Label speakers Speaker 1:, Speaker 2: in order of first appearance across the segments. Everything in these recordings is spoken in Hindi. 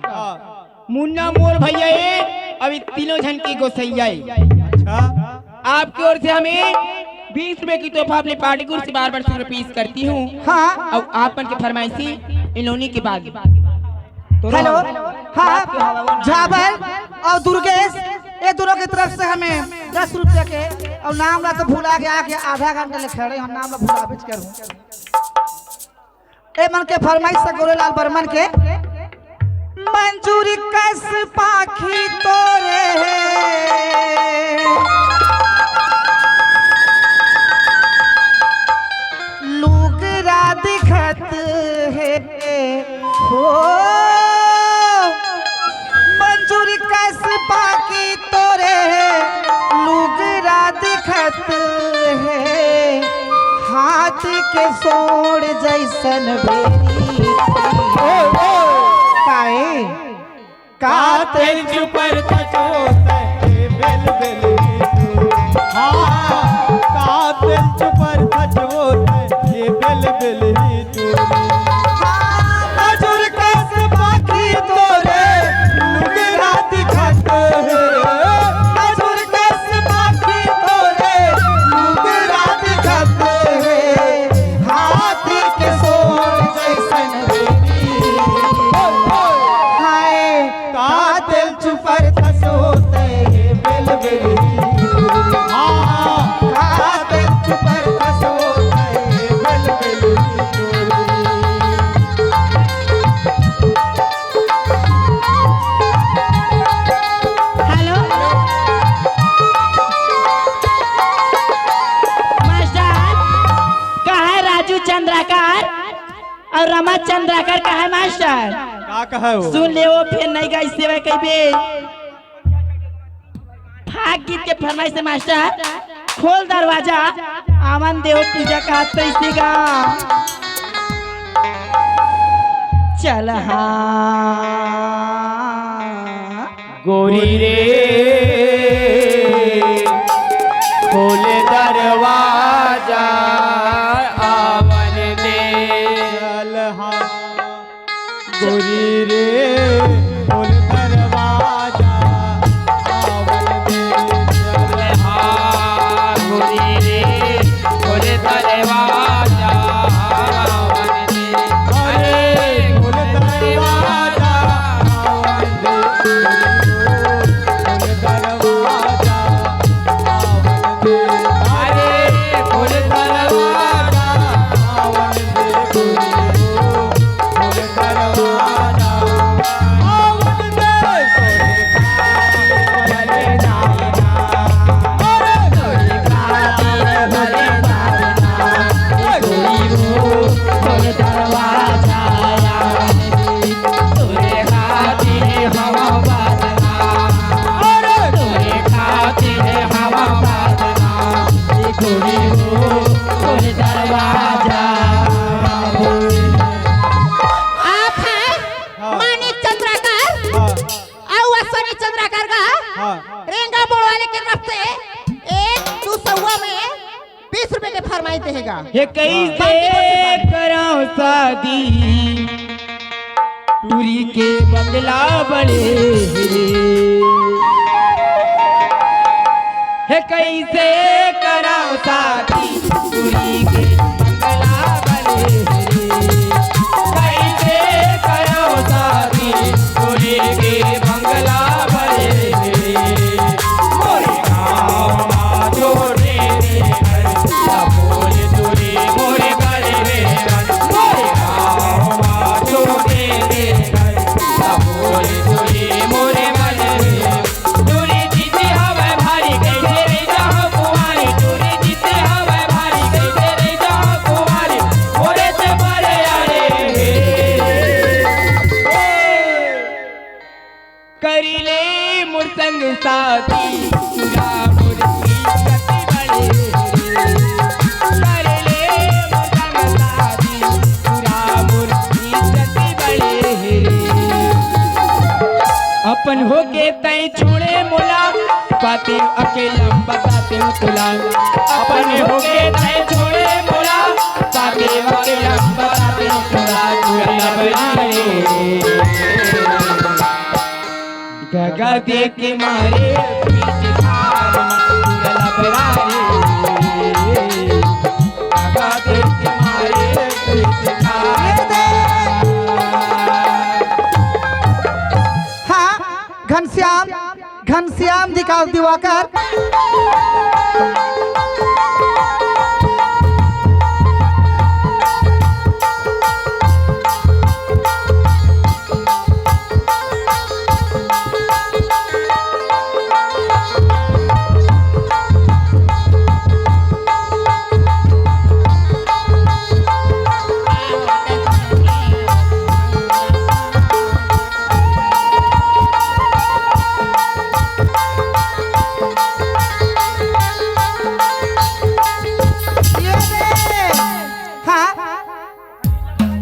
Speaker 1: का मुन्ना मोर भैया अभी तीनों जन की गोसैया।
Speaker 2: अच्छा
Speaker 1: आपकी ओर से हमें 20 रुपए की तोहफा अपने पार्टी को बार बार से पेश करती हूँ।
Speaker 3: हाँ
Speaker 1: और आपन की फरमाइशी इन्होंने के बाद
Speaker 3: हेलो हाँ झाबर और दुर्गेश ये दोनों की तरफ से हमें 10 रुपये के और नाम ला तो भूला गया कि आधा घंटे ले खड़े हम नाम ला भूला बेच कर ए मन के फरमाइश से गोरेलाल बर्मन के मंजूरी कस पाखी तोरे लुगरा दिखत है हो मंजूरी कस पाखी तोरे लुगरा दिखत है हाथ के सोड़ जैसन बेरी काए
Speaker 2: कातिल चुपर खचोते बेल बेल हाँ कातिल चुपर खचोते ये बेल बेल ही चोरी मजूर कस बाकी तोरे लुगरा दिखत है मजूर कस बाकी तोरे लुगरा दिखत है हाथ के सोर जैसन बेरी
Speaker 3: हाय
Speaker 2: कातिल चुपर खसोते बेल बेल हाँ कातिल चुपर खसोते बेल बेल
Speaker 1: हेलो मास्टर कहा है राजू चंद्राकर और रमा चंद्राकर कहा है मास्टर
Speaker 2: का कहे हो
Speaker 1: सुन ले वो फिर नहीं गई सेवा कई बे भाग गीत के फरमाइश से मास्टर खोल दरवाजा आमन देव पूजा का तैसे गा चल हाँ
Speaker 2: गोरी रे खोले दरवाजा आवन दे चल हाँ गोरी रे खोले दरवाजा आवन दे चल हाँ गोरी रे खोले दरवाजा आवन दे अरे खोले दरवाजा आवन दे
Speaker 1: ये कैसे कराओ शादी टूरी के बंगला बड़े है कैसे कराओ शादी टूरी के बंगला बड़े कैसे कराओ शादी टूरी के बंगला बड़े मोरे गाँव माँ जोड़े मोरे गले में मोरे गाँव माँ जोड़े मोरे गले में दूरी जीते हवे भारी कैसे रे जाओ कुमारी दूरी जीते हवे भारी कैसे रे जाओ कुमारी मोरे से बड़े अरे करिले मुर्संग साथी चुरा मुर्गी कति बड़े करिले मुर्संग साथी चुरा मुर्गी कति बड़े अपन होके तय छोड़े मोला बातें अकेला बताते हो तुला अपन होके तय छोड़े मोला बातें अकेला बताते हो तुला जगह देख के मारे पीछे खार गला परारे जगह देख के मारे पीछे खार।
Speaker 3: हाँ घनश्याम घनश्याम दिखाओ दिवाकर।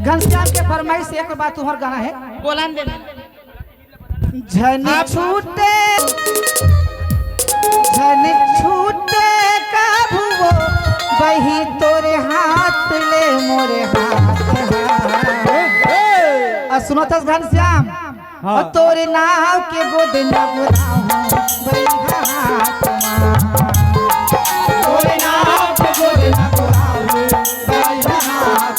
Speaker 3: घनश्याम के फरमाइश से एक बात तुम्हार गाना है
Speaker 1: बोला दे
Speaker 3: झन छूटे कभू वही तोरे हाथ ले मोरे हाथ। सुनो तस घनश्याम और तोरे नाव के गोद न बुलाऊं वही हाथ तोरे नाव के गोद न बुलाऊं वही हाथ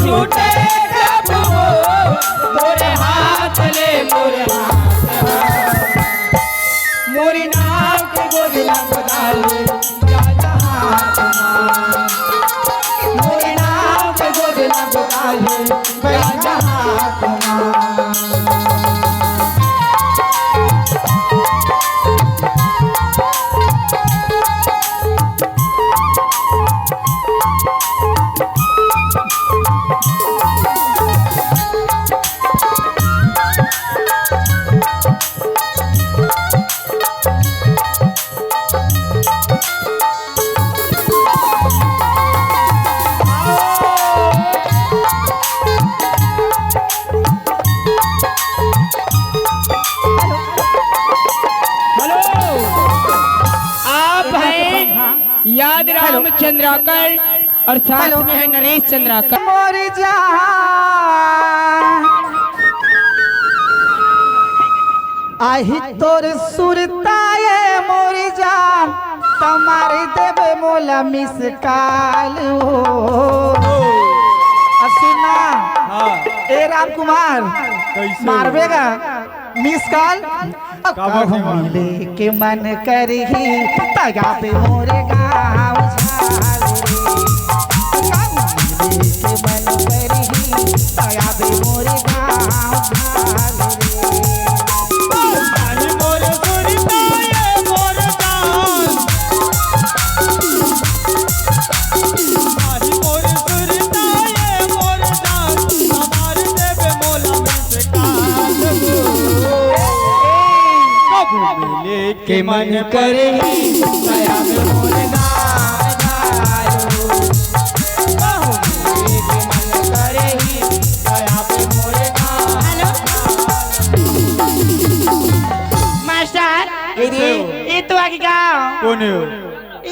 Speaker 1: छूटे प्रभु मोरे हाथ ले मोरे हाथ मोरी नाम के गोद लगदाले राजा हाथ मोरी नाम के गोद लगदाले राजा हाथ। याद रामचंद्राकर और साथ में है नरेश चंद्राकर।
Speaker 3: मोर जान आही तोर सुरताए मोर जान तुम्हारे देवे मोला मिस काल सुना ए राम कुमार मारवेगा मिस कॉल मिले के मन करही तगा पे मोरे गाँव मिले के मन करही तगा पे मोरे गाँव
Speaker 1: के मन करे दया में मोरे मास्टर ये तो आगे गाँव
Speaker 2: कौन है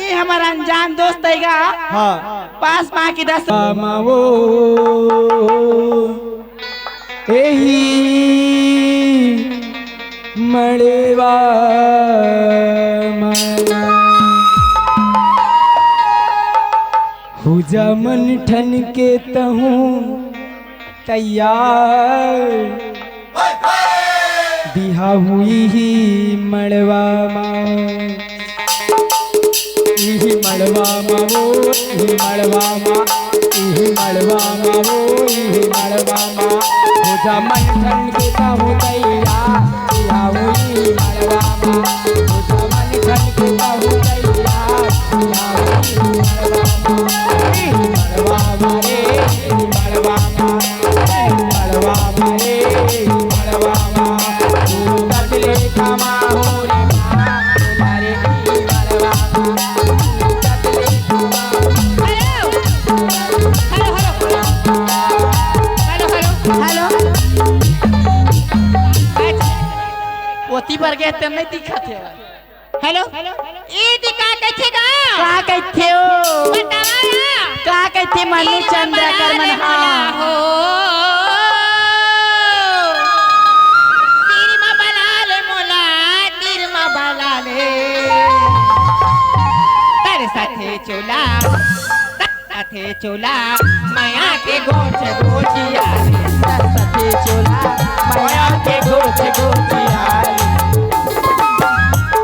Speaker 1: ये हमारा अनजान दोस्त है गा।
Speaker 2: हाँ
Speaker 1: पास माँ की 10
Speaker 2: वो यही मड़वा हुजा मन ठन के तहूँ तैयार बिहा हुई ही मड़वा माँ इही मड़वा माँ इही मड़वा माँ इही मड़वा माँ इही मड़वा माँ हुजा मन ठन के तहूँ तैयार बिहा हुई मड़वा माँ हुजा मन ठन के तहूँ तैयार बिहा हुई मड़वा माँ मड़वा मारे मड़वा माँ गुरु बदले कमा हो रे मारे मड़वा बदले कमा।
Speaker 1: हेलो पोती पर गए तब नहीं दिखा थे हेलो ई दी का कथेगा
Speaker 3: का कहते हो
Speaker 1: बतावा
Speaker 3: का कहते मनु चंद्र कर्मन हाँ
Speaker 1: हो तीर में बना ले मोला तीर में बना ले तेरे साथे चोला माया के गोच गोचिया
Speaker 3: तर सते चोला माया के गोच गोचिया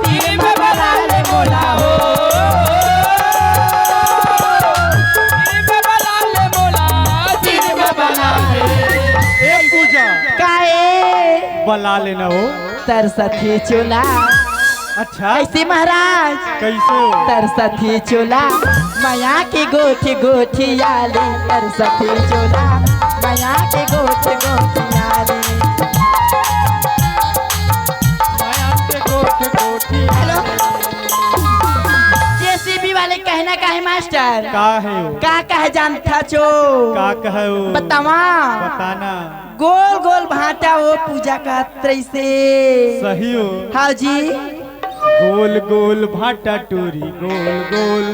Speaker 2: तीर में बना ले मोला हो तीर में बना ले मोला तीर में बना ले एक पूजा
Speaker 3: काहे
Speaker 2: बना लेना हो
Speaker 3: तर सते चोला
Speaker 2: अच्छा
Speaker 3: कैसे महाराज
Speaker 2: कैसे हो
Speaker 3: तर सते चोला माया के गोठी गोठियाले तर सते चोला माया के गोठी गोठियाले
Speaker 2: माया के गोठ गोठी
Speaker 3: हेलो जेसीबी वाले कहना का है मास्टर
Speaker 2: का है हो
Speaker 3: का कह जानता छो
Speaker 2: का कहे हो
Speaker 3: बतावा
Speaker 2: बताना
Speaker 3: गोल गोल भाटा वो पूजा का से
Speaker 2: सही हो
Speaker 3: हाँ जी
Speaker 2: गोल गोल भाटा टोरी गोल गोल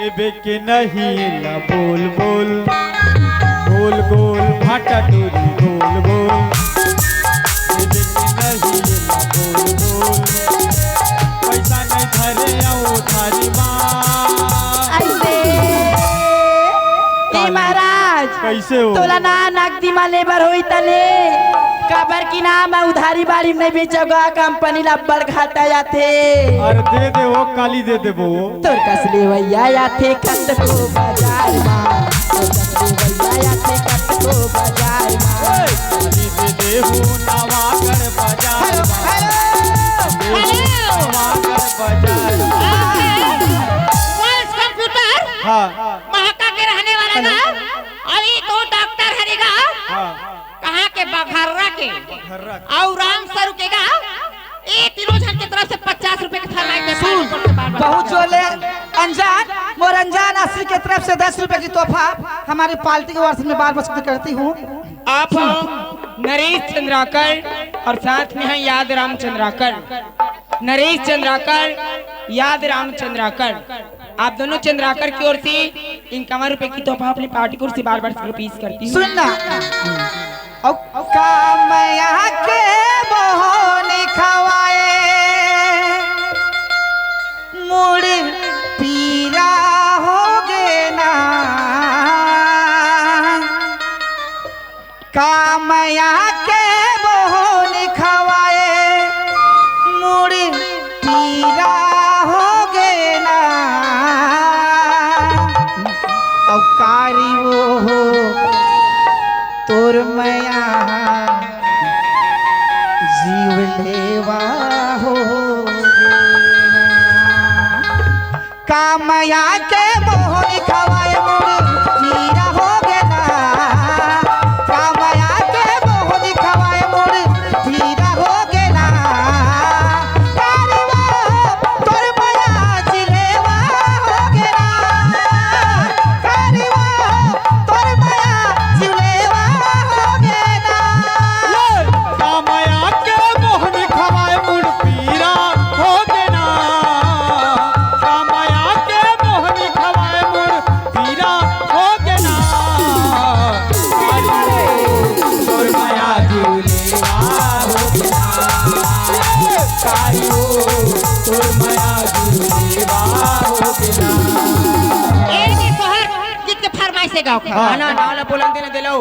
Speaker 2: एबे के नहीं ला बोल बोल गोल गोल भाटा टोरी गोल गोल एबे के नहीं ला बोल बोल पैसा नहीं धरे आओ थारी माँ
Speaker 3: ऐसे ए महाराज
Speaker 2: कैसे हो
Speaker 3: तोला ना नकदी में लेबर होई तले कबर की नाम है उधारी बारी में बेचोगा कंपनी लब्बर घाटा जाते
Speaker 2: अरे दे दे वो काली दे दे वो
Speaker 3: तोर कसले भैया आते कट को बाजार में तोर कसले भैया आते कट को बाजार में
Speaker 2: काली दे दे हो नवागढ़ बाजार नवागढ़ बाजार
Speaker 1: वॉइस कंप्यूटर
Speaker 2: हाँ
Speaker 1: महाका के रहने वाला ना अभी तो डॉक्टर हरेगा
Speaker 2: हाँ
Speaker 1: कहाँ के बघर्रा के
Speaker 2: घर्रा
Speaker 1: और राम सर रुकेगा एक तीनों जन की तरफ से 50 रुपए की फरमाइश में
Speaker 3: बहुत जोले अनजान मोर अनजान असली की तरफ से 10 रुपए की तोहफा हमारी पार्टी के वर्ष में बार बार करती हूँ
Speaker 4: आप हो नरेश चंद्राकर और साथ में हैं याद राम चंद्राकर नरेश चंद्राकर याद राम चंद्राकर आप दोनों चंद्राकर की ओर से इक्यावन रुपए की तोहफा अपनी पार्टी की ओर से बार बार पेश करती हूँ
Speaker 3: सुनना कामया के मोहनी खवाए मुड़ पीरा हो गे ना कामया के मोहनी खवाए मुड़ पीरा हो गे ना औकारी वो हो तोर मया जीव लेवा हो कामया के मोहनी खवाए मुड़ पीरा हो गे ना कामया के मोहनी खवाए मुड़ पीरा हो गे ना कारवा तोर मया जिलेवा हो गे ना कारवा तोर मया जिलेवा हो गे ना
Speaker 2: कामया के मोहनी खवाए मुड़ पीरा हो गे ना कामया के मोहनी खवाए मुड़ पीरा हो गे ना तोर माया झूलेवा हो गे ना कायो तोर माया झूलेवा हो गे ना
Speaker 1: एक ही सोहर जित के फरमाइश से गाओ
Speaker 2: हाँ।
Speaker 4: ना ना बोलन देने दे लो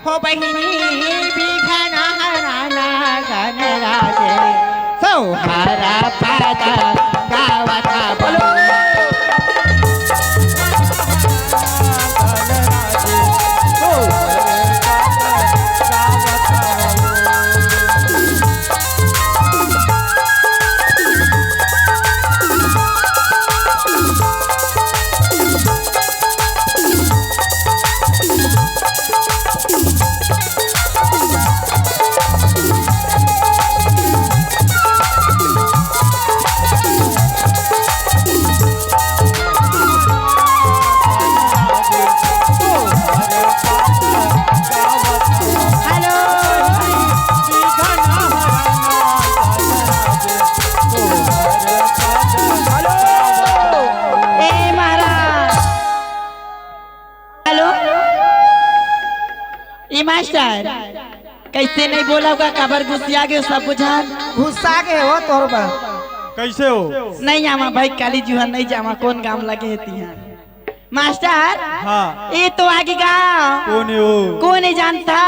Speaker 1: हो बहिनी भी घना हराना तोहरा पादा गावता बोलो मास्टर कैसे नहीं बोला होगा कबर गुस्सिया गए सब बुझान
Speaker 3: गुस्सा के हो तोर पर
Speaker 2: कैसे हो
Speaker 1: नहीं जामा भाई काली जुहन नहीं जामा कौन काम लगे हेती हैं मास्टर
Speaker 2: हाँ
Speaker 1: ये तो आगे का कौन है जानता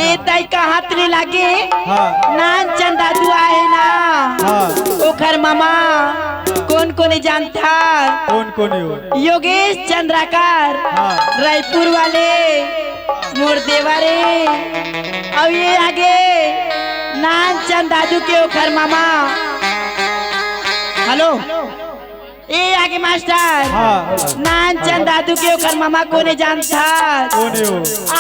Speaker 1: ये तय का हाथ नहीं लगे
Speaker 2: हाँ
Speaker 1: नान चंदा दुआ है ना
Speaker 2: हाँ
Speaker 1: ओखर मामा कौन कौन है जानता
Speaker 2: कौन
Speaker 1: योगेश चंद्राकर
Speaker 2: हाँ
Speaker 1: रायपुर वाले मुर्देवा रे अब ये आगे नान चंद दादू के ओखर मामा हेलो ये आगे मास्टर
Speaker 2: हाँ
Speaker 1: नान चंद दादू के ओखर मामा कोने जानता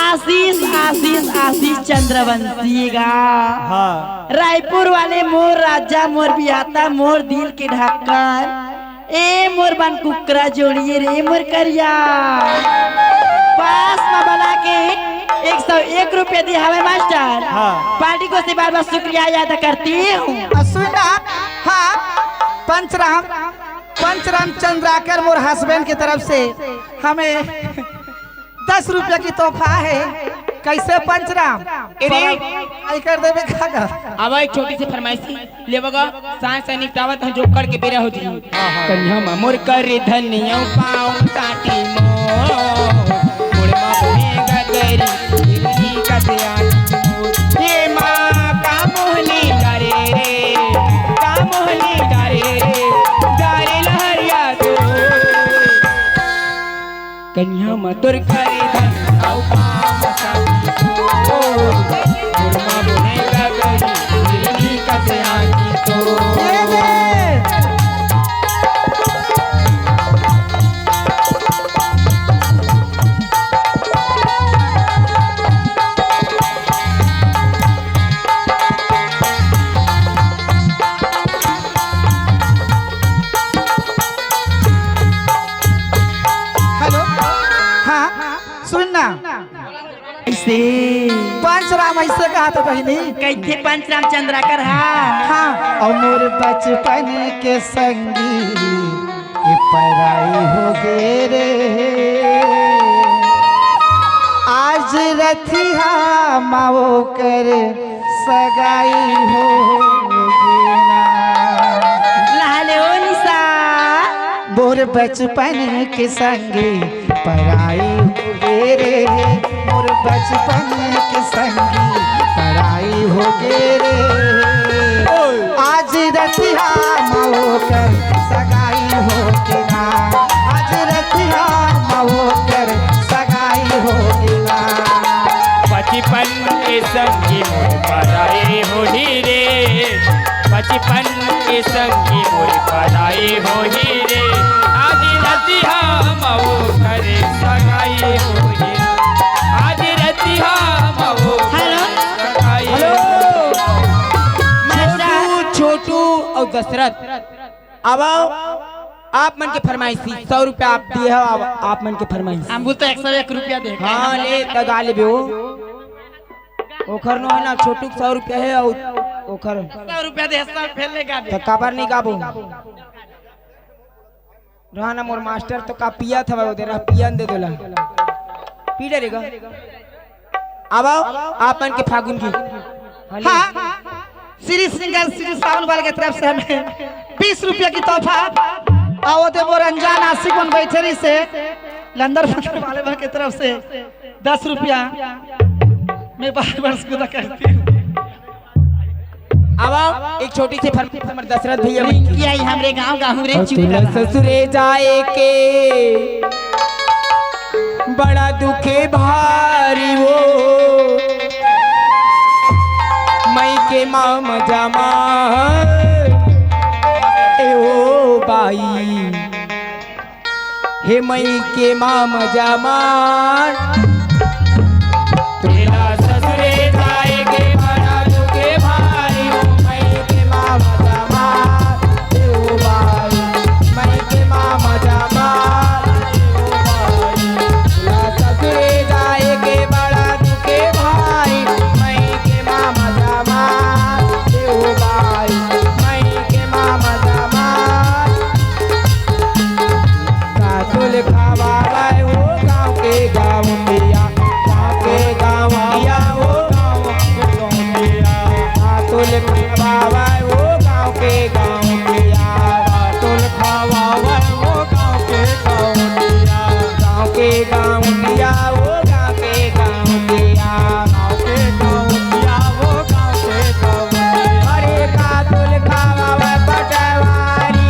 Speaker 1: आशीष आशीष आशीष चंद्रवंशी गा
Speaker 2: हाँ
Speaker 1: रायपुर वाले मोर राजा मोर बिहाता मोर दिल के ढक्कन ए मोर बन कुकरा जोड़िए रे मोर करिया पास में बना के 101 रुपये दिया हमें मास्टर
Speaker 2: हाँ
Speaker 1: पार्टी को से बार बार शुक्रिया अदा करती हूँ
Speaker 3: सुना हाँ पंचराम चंद्राकर मोर हस्बैंड की तरफ से हमें 10 रुपया की तोहफा है कैसे पंचराम कर देवे खागा
Speaker 4: अब एक छोटी सी फरमाइशी ले बगा सांस से निपटावत हम जो कर के बेरा होती कन्या मामूर कर धनिया पाऊं काटी मोर मामे गगरी इल्ली का ध्यान हे मां का मोहनी डरे रे का मोहनी डरे रे डरे लहरिया तो कन्या मातुर कर धनिया पाऊं काटी मोर मामे गगरी इल्ली का ध्यान तो
Speaker 3: पंचराम ऐसे कहा था बहनी
Speaker 1: कैसे पंचराम चंद्राकर
Speaker 3: हाँ और मोर बचपन के संगी ये पराई हो गे रे आज रथिया माओ कर सगाई हो
Speaker 1: लाले ओ निशा
Speaker 3: मोर बचपन के संगी पराई हो गे रे मोर बचपन के संगी पराई हो गे रे आज रतिया माओ कर सगाई हो के ना आज रतिया माओ कर सगाई हो के ना
Speaker 2: बचपन के संगी मोर पराई हो ही रे बचपन के संगी मोर पराई हो ही रे आज रतिया माओ करे सगाई हो ही आज रतिया माओ सगाई
Speaker 4: छोटू और दशरथ अब आप मन के फरमाइशी 100 रुपया आप दिए हो आप मन के फरमाइश
Speaker 1: हम तो 101 रुपया दे
Speaker 4: हाँ ले तगा ले बेओ ओखर नो है ना छोटू 100 रुपया है और ओखर
Speaker 1: 100 रुपया दे सब फैलेगा
Speaker 4: तो काबर नहीं गाबो रहना मोर मास्टर तो का पिया था वो दे रहा पियन दे दोला पी डरेगा अब आप मन के फागुन की
Speaker 3: हाँ श्री सिंगर श्री सावन वाले की तरफ से हमें 20 रुपया की तोहफा आओ दे वो रंजान आशिक बन बैठे रही से लंदर वाले वाले की तरफ से 10 रुपया मैं बार बार उसको कहती हूँ
Speaker 4: अब एक छोटी सी फरमाइश हमारे दशरथ भैया
Speaker 1: रिंकी आई हमरे गांव गाँव रे
Speaker 4: तुला ससुरे जाए के बड़ा दुखे भारी वो मई के माम जमा ए ओ बाई हे मई के माम जमा तुला ससुरे जाए के बड़ा दुखे भारी वो मई के माम जमा ए ओ बाई मई के माम जमा ससुरे जाए के बड़ा दुखे भाई मई के मामा जमा देव भाई मई के मामा जमा कातुल खावाए वो गाँव के गाँव मिया गाँव के गाँव मिया वो गाँव के गाँव मिया कातुल खावाए वो गाँव के गाँव मिया कातुल खावाए वो गाँव के गाँव मिया गाँव के गाँव मिया वो गाँव के गाँव मिया गाँव के गाँव मिया वो गाँव के गाँव मिया अरे कातुल खावाए पटवारी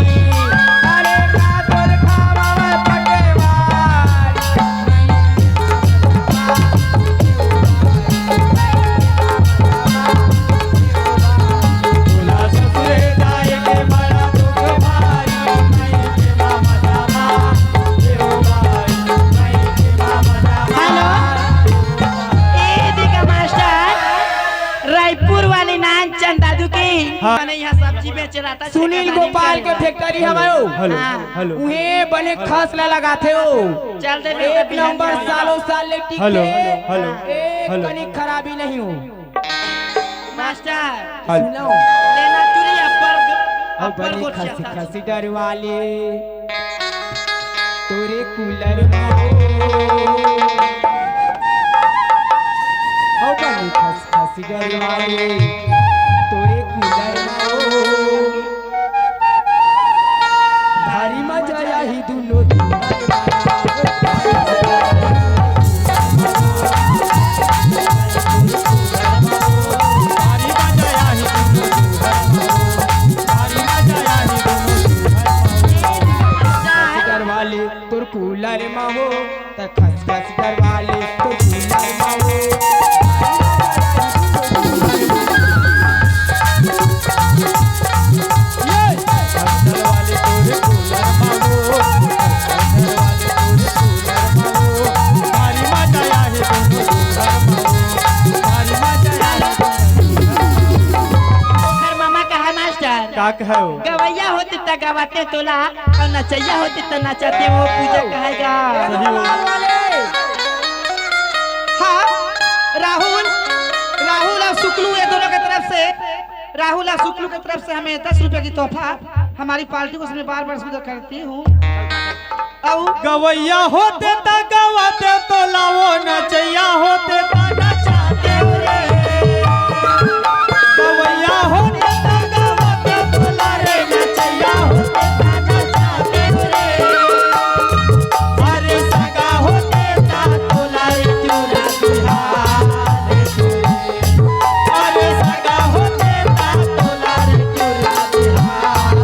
Speaker 4: अरे कातुल खावाए पटवारी तुला ससुरे जाए के बड़ा दुख भारी मई के मामा जमा देव भाई मई के मामा जमा
Speaker 1: हेलो ए देखा मास्टर रायपुर वाली नान चंद दादू की मैंने यहाँ सब्जी बेच रहा था
Speaker 4: सुनील गोपाल के फैक्ट्री हमारो
Speaker 1: हेलो
Speaker 2: हेलो
Speaker 4: उहे बने खसला लगाते हो
Speaker 1: चल दे
Speaker 4: एक नंबर सालों साल ले टिके
Speaker 2: हेलो, हेलो,
Speaker 4: एक
Speaker 2: हेलो।
Speaker 4: कनी खराबी नहीं हो
Speaker 1: मास्टर
Speaker 4: सुनो
Speaker 1: लेना चुरी
Speaker 4: और
Speaker 1: अपर
Speaker 4: बने
Speaker 1: को
Speaker 4: खसी
Speaker 1: चाहता
Speaker 4: खसी डर वाले तोरे कूलर में ओ बने खसी खसी डर वाले तोरे कूलर में भारी मजा आई दुनो डर वाले तोर कूलर में हो त खस खस डर वाले तोर कूलर में हो
Speaker 1: फिर मामा कहा मास्टर
Speaker 2: का कहो
Speaker 1: गवैया होते त गवाते तोला और नचैया होते त नचाते वो पूजा कहेगा
Speaker 3: हाँ राहुल राहुल और शुक्लू ये दोनों की तरफ से राहुल और शुक्लू की तरफ से हमें 10 रुपए की तोहफा हमारी पार्टी को उसमें बार बार सुविधा करती हूँ और
Speaker 2: गवैया होते त गवाते तो लाओ नचैया होते त नचाते रे गवैया होते त गवाते तो लारे नचैया होते त नचाते रे अरे सगा होते त तो लारे चूरा बिहार अरे सगा होते त तो लारे चूरा बिहार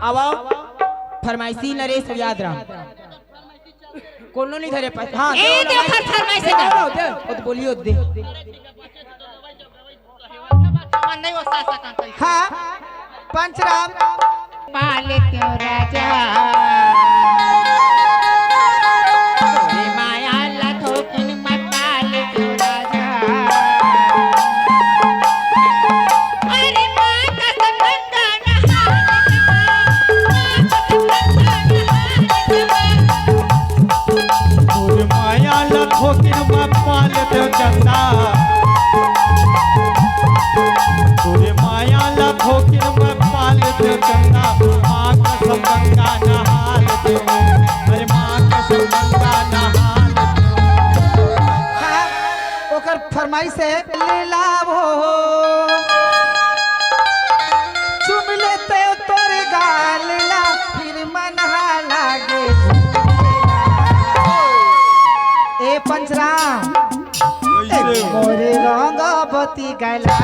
Speaker 4: आवा फरमाइशी नरेश याद राम कोनो नहीं धरे पास हां
Speaker 5: ए देखो फरमाइशी का
Speaker 4: ओ तो बोलियो दे
Speaker 5: नहीं वो सासा का
Speaker 3: हाँ पंचराम
Speaker 5: पाले क्यों राजा तोरे माया लाखो किन मत पाले क्यों राजा अरे मां का संगंगा
Speaker 6: तोर माया लाखों किन में पालत चंदा तोर माया लाखों किन में पालत चंदा माँ कसम गंगा नहालत अरे माँ कसम गंगा नहालत
Speaker 3: हाँ ओकर फरमाइश है ले लावो चुम लेते तोर गाल ला फिर मन लागे ए पंचराम मोरे रंग बती गला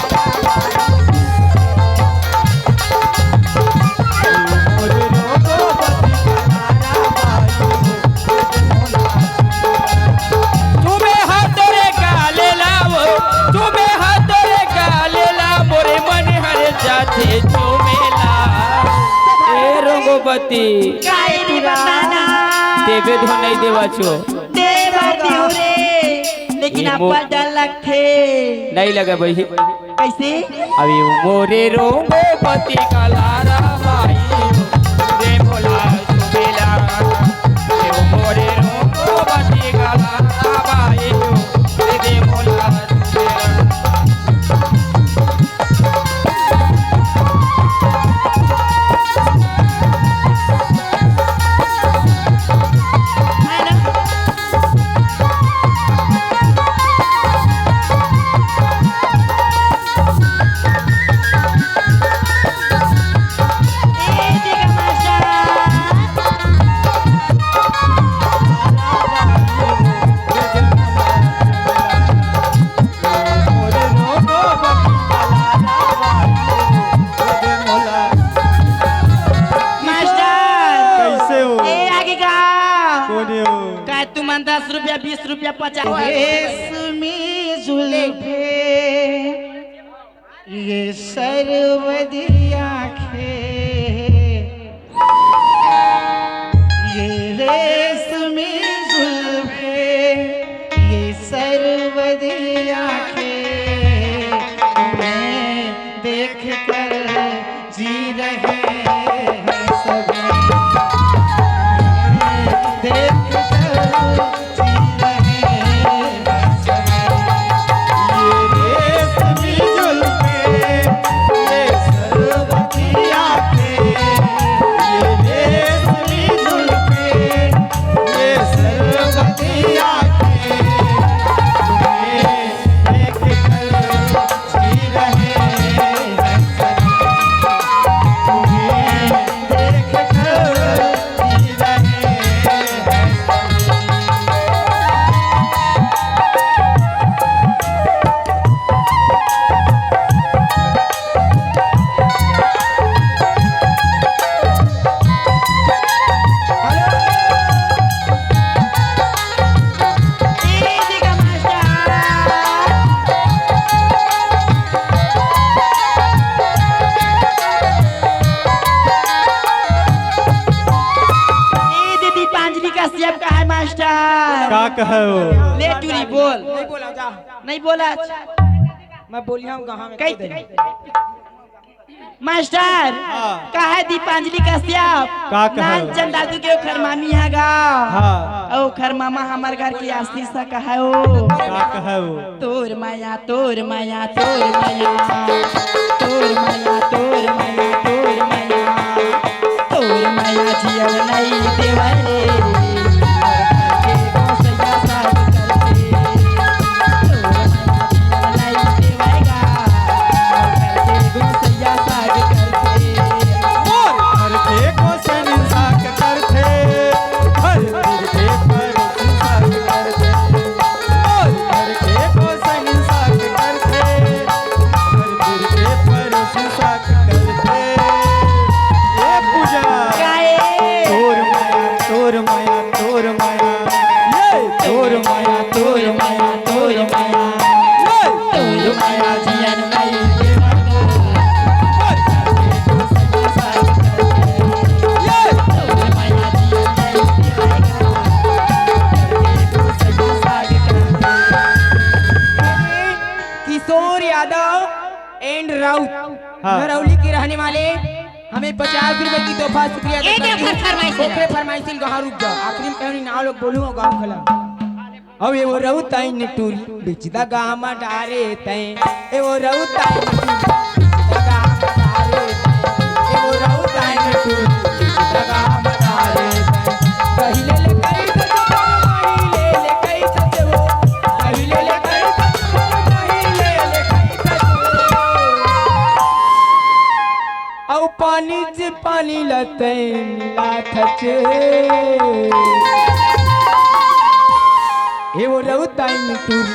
Speaker 1: तुम्हें हाथोरे गाले लाओ तुम्हें हाथोरे गाले ला मोरे मन हरे जाते चुमेला ए रंगोपति
Speaker 5: काई बताना
Speaker 1: देवे धो नहीं देवा छो
Speaker 5: देवा दियो रे लेकिन
Speaker 1: ये
Speaker 5: आपा डलक थे
Speaker 1: नहीं लगा भाई
Speaker 5: कैसे
Speaker 1: अभी मोरे रंगोपति का लारा भाई रे भोला सुबेला ए मोरे रंगोपति का लारा भाई रे भोला सुबेला
Speaker 5: तुम 10 रुपया 20 रुपया 50
Speaker 3: रेशमी जुल्फे ये सरवदी आँखें ये रेशमी जुल्फे ये सरवदी आँखें मैं देख कर जी रहे हैं सब देख
Speaker 6: का कहो
Speaker 5: ले टूरी बोल
Speaker 4: नहीं बोला जा
Speaker 5: नहीं बोला
Speaker 4: मैं बोलिया हूं कहां में
Speaker 5: कई
Speaker 4: कह दे।
Speaker 5: मास्टर
Speaker 6: हाँ।
Speaker 5: कहा दीपांजलि कश्यप
Speaker 6: का कहो?
Speaker 5: नानचंद दादू के ओखर मामी है गा
Speaker 6: हाँ।
Speaker 5: ओखर मामा हमार घर की आशीष सा कहा ओ
Speaker 6: का कहो
Speaker 5: तोर माया तोर माया तोर माया तोर माया तोर माया तोर माया तोर माया जियल नहीं देवरे
Speaker 6: करते
Speaker 4: किशोर यादव एंड राउत
Speaker 6: हाँ।
Speaker 4: नरौली के रहने वाले हमें 50 रुपए की तोहफा शुक्रिया
Speaker 5: एक फरमाइश
Speaker 4: फरमाइशिल कहाँ रुक जाओ आखिरी में कहीं ना लोग बोलूँगा गाँव खला अब ये वो रउताई ने टूरी बेचदा गामा डारे तय ए वो रउताई ने टूरी गामा डारे ए वो रउताई ने टूरी बेचदा गामा डारे पहिले ले कई पहिले ले कई सजो पहिले ले कई पहिले ले कई सजो औ पानी से पानी लते मिला थचे ए वो रउताई ने टूरी